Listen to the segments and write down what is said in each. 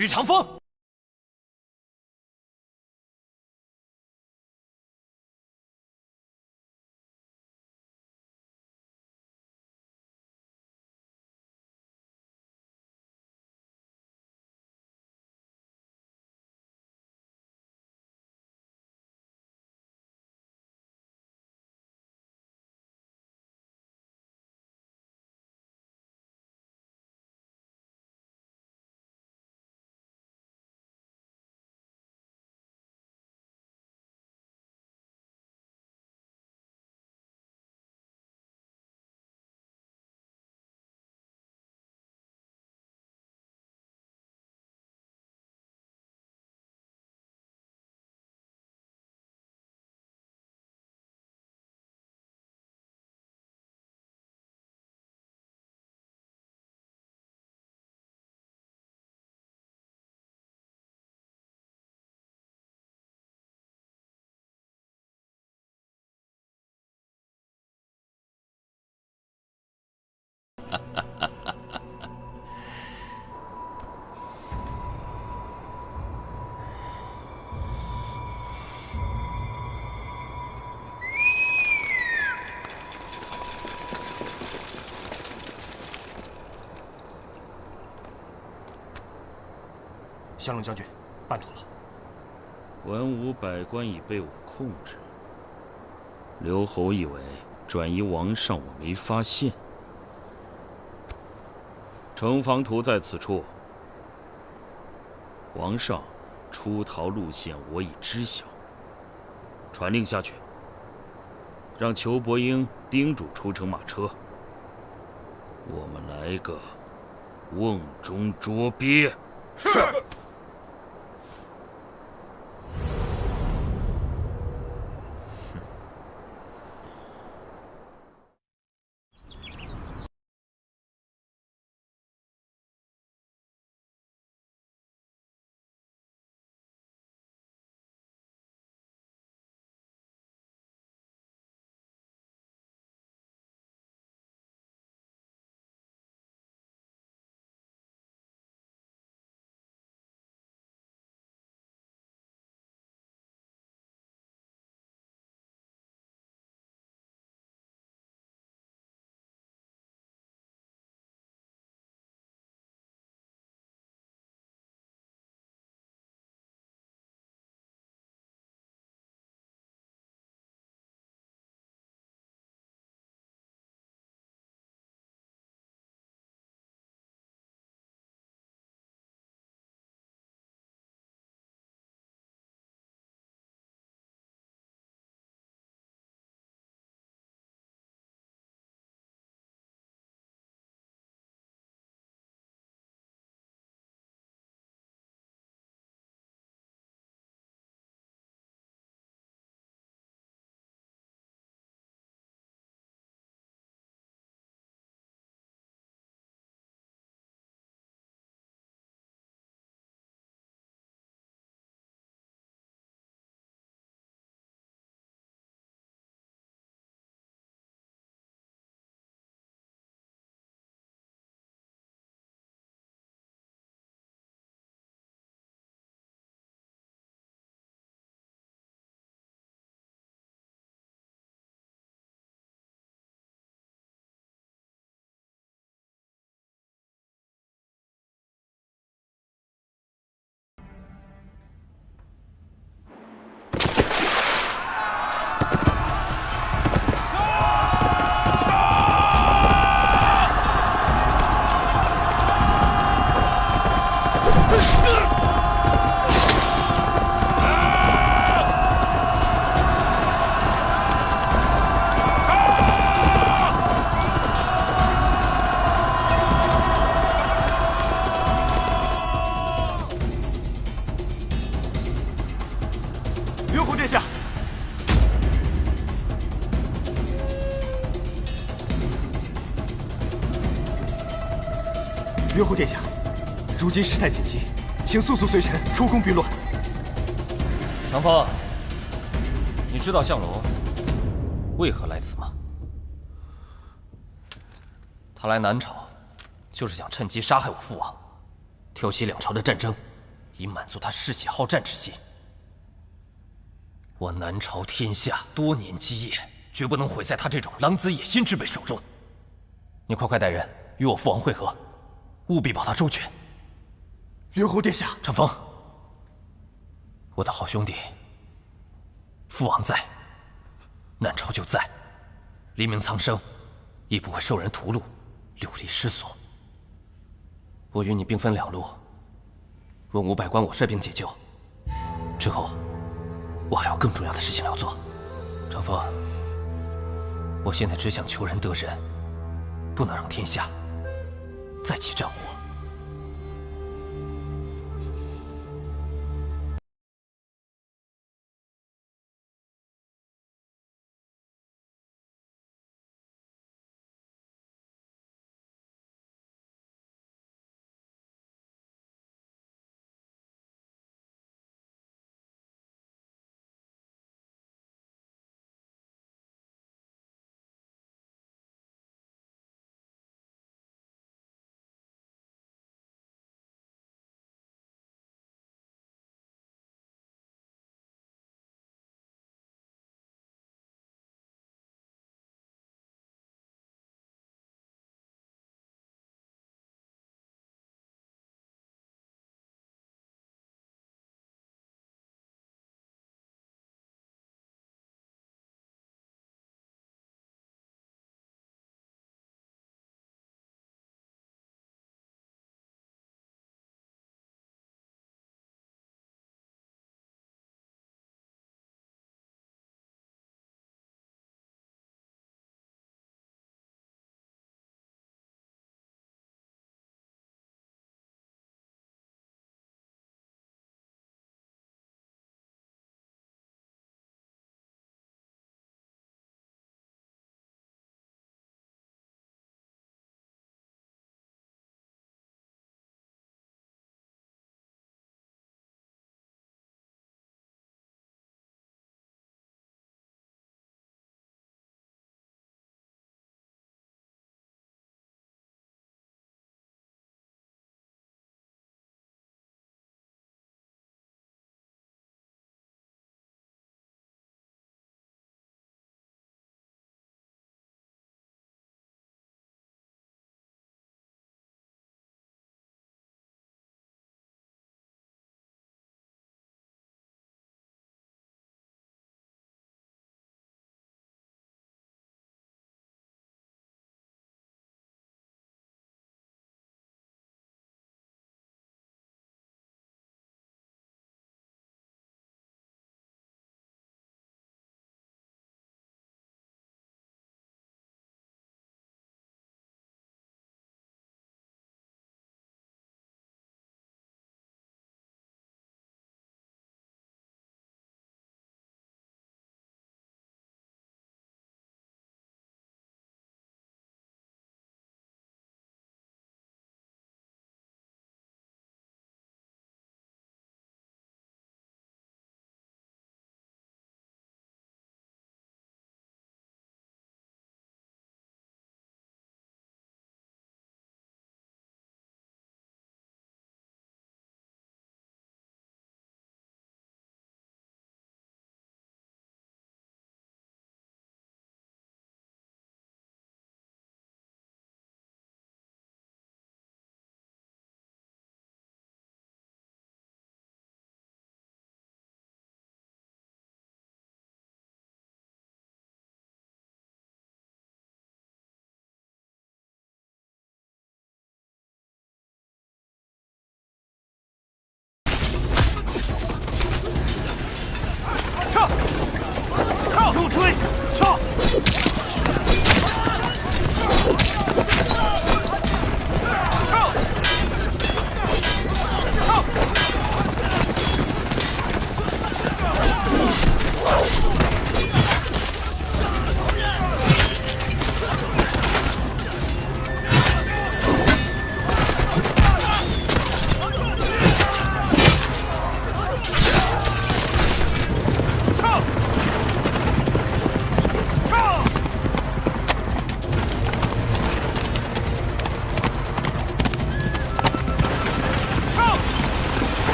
吕长风。 降龙将军，办妥了。文武百官已被我控制。刘侯以为转移王上我没发现。城防图在此处。王上出逃路线我已知晓。传令下去，让裘伯英叮嘱出城马车。我们来个瓮中捉鳖。是。 刘侯殿下，如今事态紧急，请速速随臣出宫避乱。长风，你知道项龙为何来此吗？他来南朝，就是想趁机杀害我父王，挑起两朝的战争。以满足他嗜血好战之心。我南朝天下多年基业，绝不能毁在他这种狼子野心之辈手中。你快带人与我父王会合，务必保他周全。刘侯殿下，程峰，我的好兄弟，父王在，南朝就在，黎明苍生，亦不会受人屠戮，流离失所。我与你兵分两路，文武百官我率兵解救。之后，我还有更重要的事情要做。程峰，我现在只想求仁得仁，不能让天下再起战火。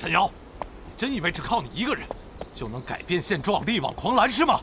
沈瑶，你真以为只靠你一个人就能改变现状、力挽狂澜是吗？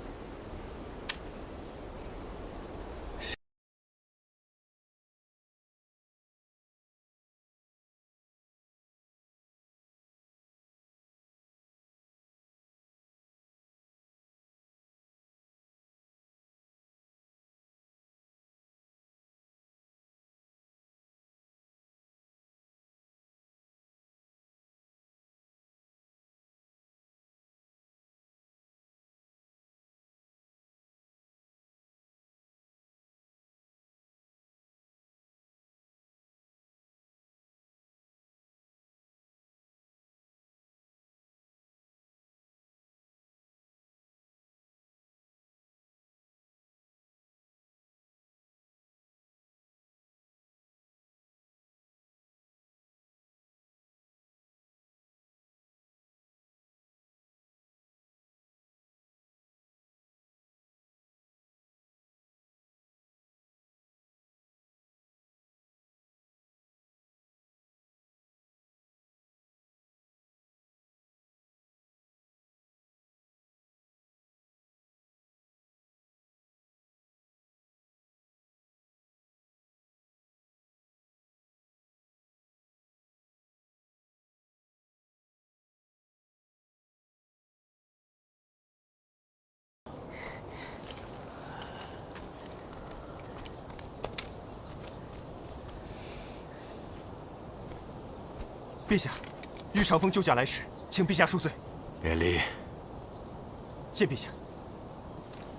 陛下，玉长风救驾来迟，请陛下恕罪。免礼。谢陛下。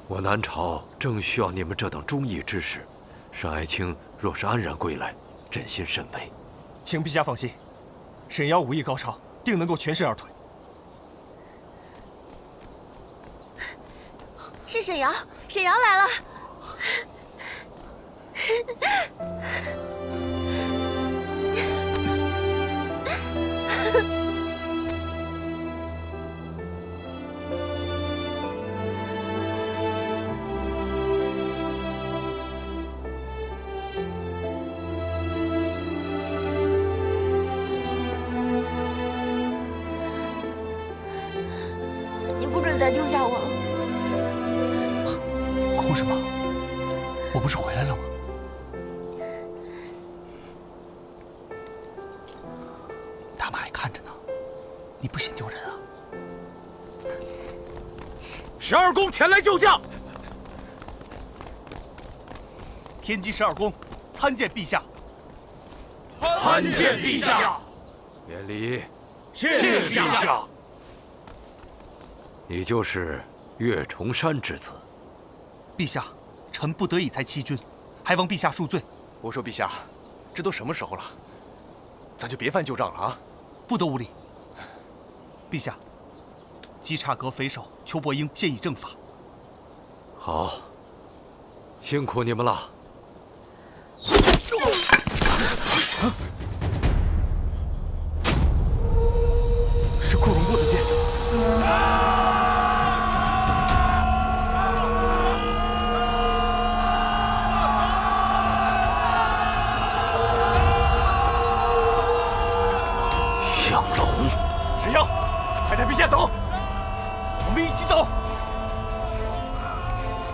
我南朝正需要你们这等忠义之士，沈爱卿若是安然归来，朕心甚慰。请陛下放心，沈瑶武艺高超，定能够全身而退。是沈瑶，沈瑶来了。你不准再丢下我了。哭什么？我不是回来了吗？大马也看着呢，你不嫌丢人啊？12宫前来救驾。天机12宫参见陛下。参见陛下。免礼。谢陛下。你就是岳崇山之子。陛下，臣不得已才欺君，还望陛下恕罪。我说陛下，这都什么时候了，咱就别犯旧账了啊！不得无礼。陛下，稽察阁匪首邱伯英现已正法。好，辛苦你们了。是库容部的剑。降龙，沈瑶，快带陛下走，我们一起走。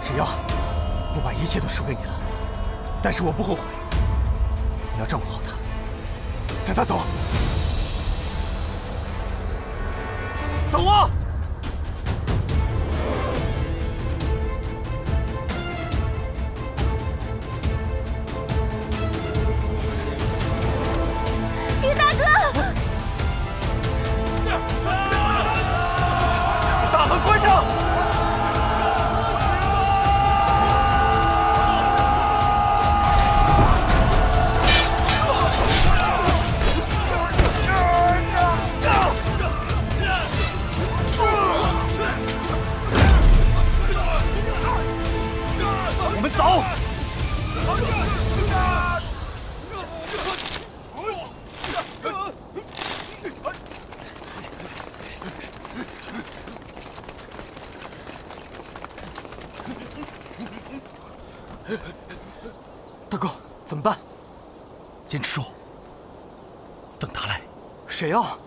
沈瑶，我把一切都输给你了，但是我不后悔。你要照顾好他，带他走。走啊！于大哥，把大门关上。我们走。大哥，怎么办？坚持住，等他来。谁啊？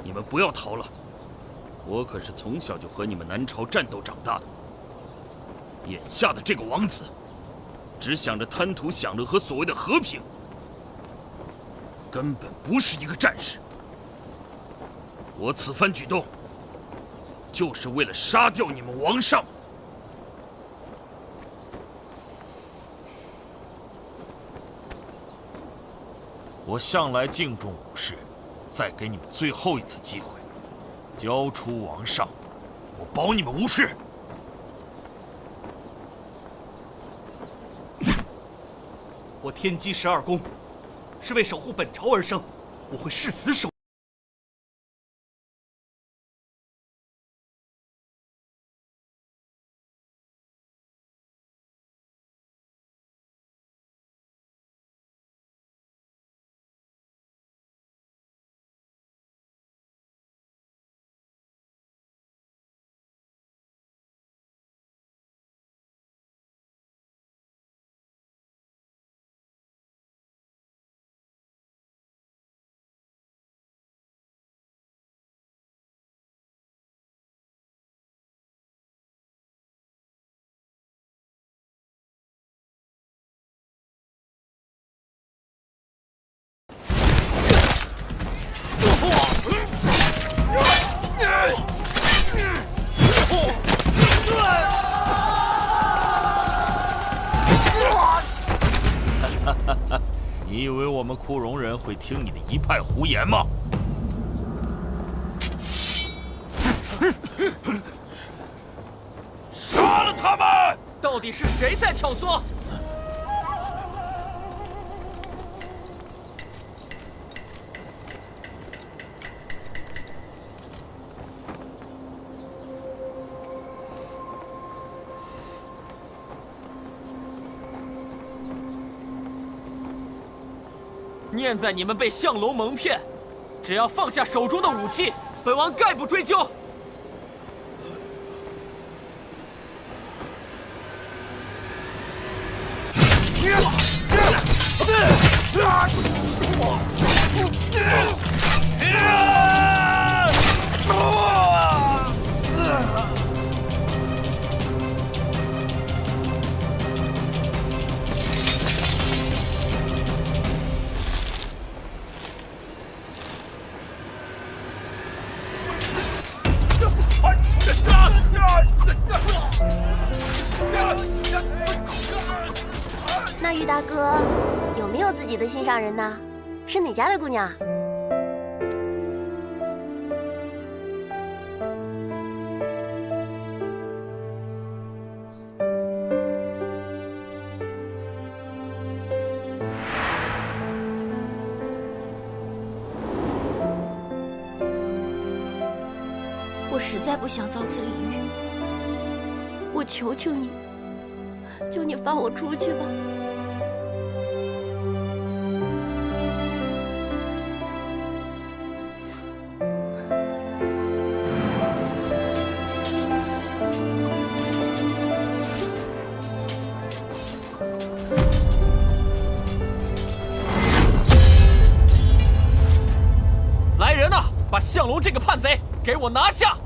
你们不要逃了，我可是从小就和你们南朝战斗长大的。眼下的这个王子，只想着贪图享乐和所谓的和平，根本不是一个战士。我此番举动，就是为了杀掉你们王上。我向来敬重武士，再给你们最后一次机会，交出王上，我保你们无事。我天机12宫，是为守护本朝而生，我会誓死守。你以为我们库容人会听你的一派胡言吗？杀了他们！到底是谁在挑唆？念在你们被相龙蒙骗，只要放下手中的武器，本王概不追究。那玉大哥有没有自己的心上人呢？是哪家的姑娘？我实在不想遭此礼遇，我求求你，求你放我出去吧。来人呐，把相龙这个叛贼给我拿下！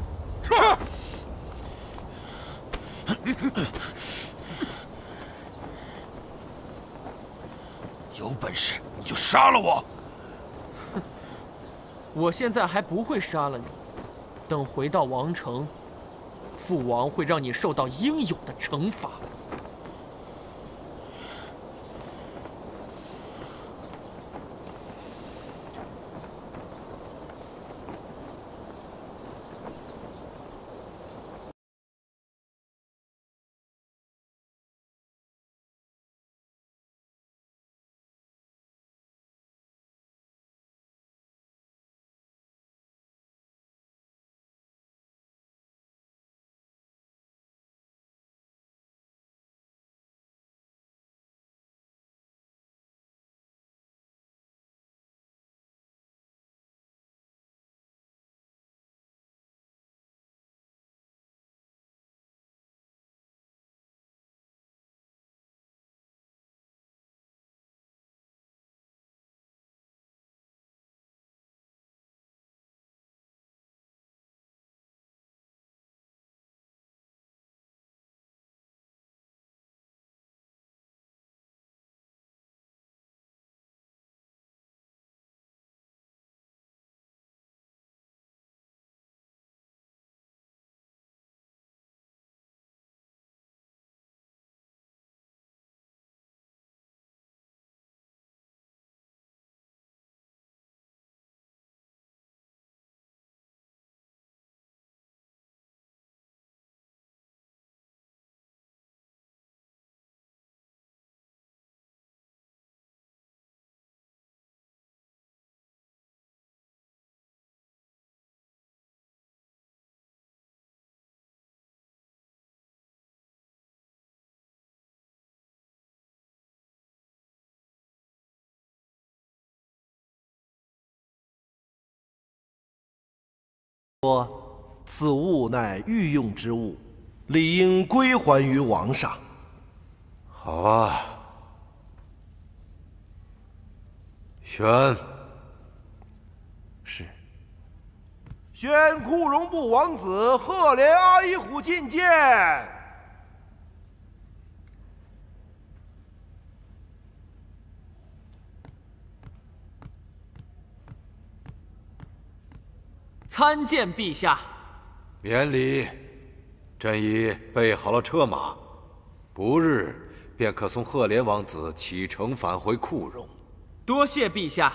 是。有本事你就杀了我！我现在还不会杀了你，等回到王城，父王会让你受到应有的惩罚。说此物乃御用之物，理应归还于王上。好啊，宣。是。宣库容部王子赫连阿依虎觐见。参见陛下。免礼，朕已备好了车马，不日便可送赫连王子启程返回库容。多谢陛下。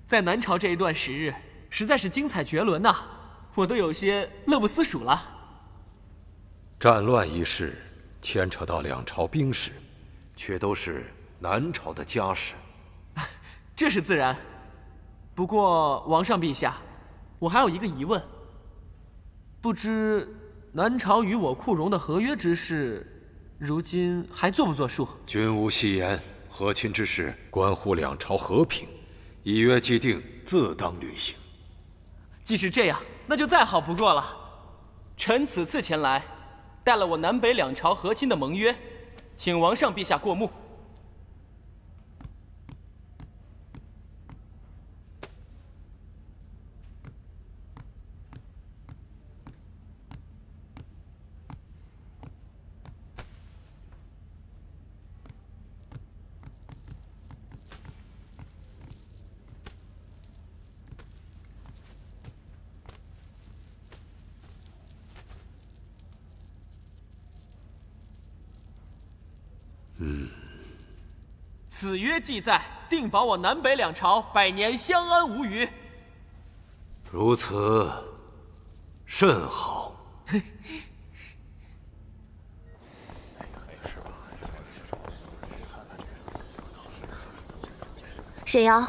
在南朝这一段时日，实在是精彩绝伦呐，我都有些乐不思蜀了。战乱一事牵扯到两朝兵事，却都是南朝的家事。这是自然。不过王上陛下，我还有一个疑问，不知南朝与我库容的合约之事，如今还作不作数？君无戏言，和亲之事关乎两朝和平，以约既定，自当履行。既是这样，那就再好不过了。臣此次前来，带了我南北两朝和亲的盟约，请王上陛下过目。此约既在，定保我南北两朝百年相安无虞。如此，甚好。沈瑶，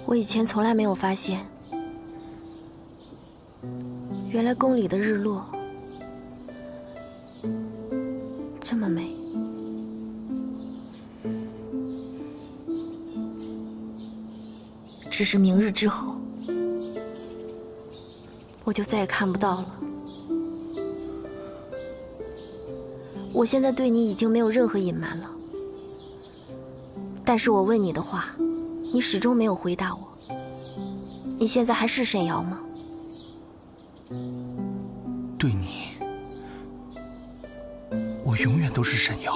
我以前从来没有发现，原来宫里的日落这么美。只是明日之后，我就再也看不到了。我现在对你已经没有任何隐瞒了，但是我问你的话，你始终没有回答我。你现在还是沈瑶吗？对你，我永远都是沈瑶。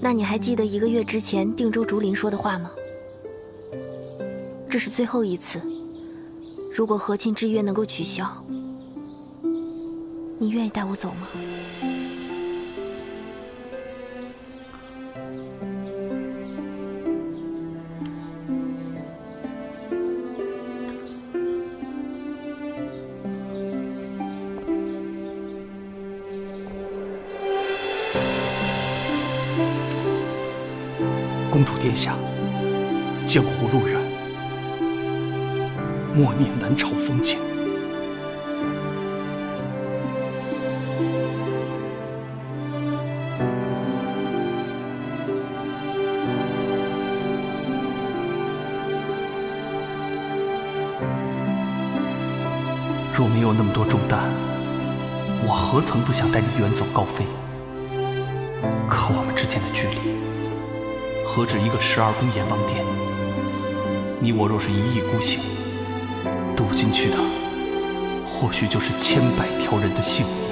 那你还记得1个月之前定州竹林说的话吗？这是最后一次，如果和亲之约能够取消，你愿意带我走吗？公主殿下，江湖路远，莫念南朝封建。若没有那么多重担，我何曾不想带你远走高飞？可我们之间的距离，何止一个12宫阎王殿？你我若是一意孤行，渡进去的或许就是千百条人的性命。